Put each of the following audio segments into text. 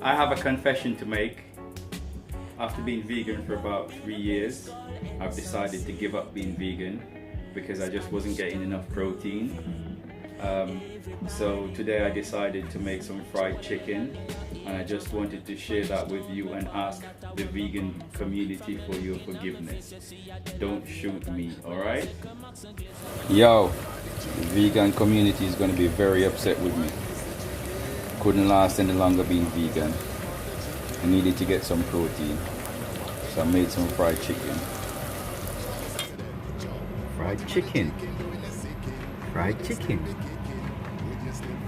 I have a confession to make. After being vegan for about 3 years, I've decided to give up being vegan because I just wasn't getting enough protein. So today I decided to make some fried chicken, and I just wanted to share that with you and ask the vegan community for your forgiveness. Don't shoot me, alright? Yo, the vegan community is going to be very upset with me. Couldn't last any longer being vegan. I needed to get some protein, so I made some fried chicken. Fried chicken. Fried chicken.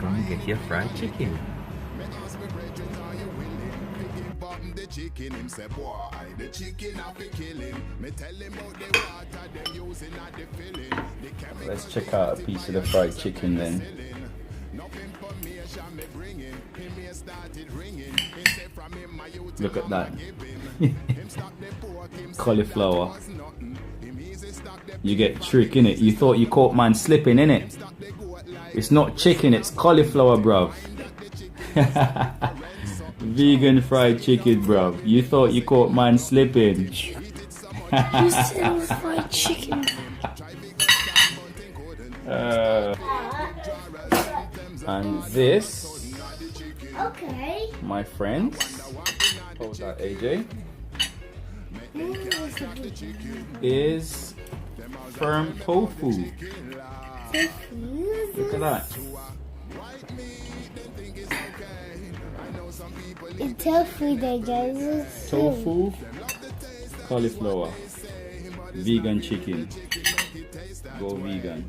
Go and get your fried chicken. Let's check out a piece of the fried chicken then. Look at that. Cauliflower. You get tricked in it. You thought you caught man slipping in it. It's not chicken, it's cauliflower, bruv. Vegan fried chicken, bruv. You thought you caught man slipping. You said it was fried chicken. And this, Okay. my friends, hold that, AJ, is firm tofu. Look at that. It's tofu day, guys. Tofu, cauliflower, vegan chicken. Go vegan.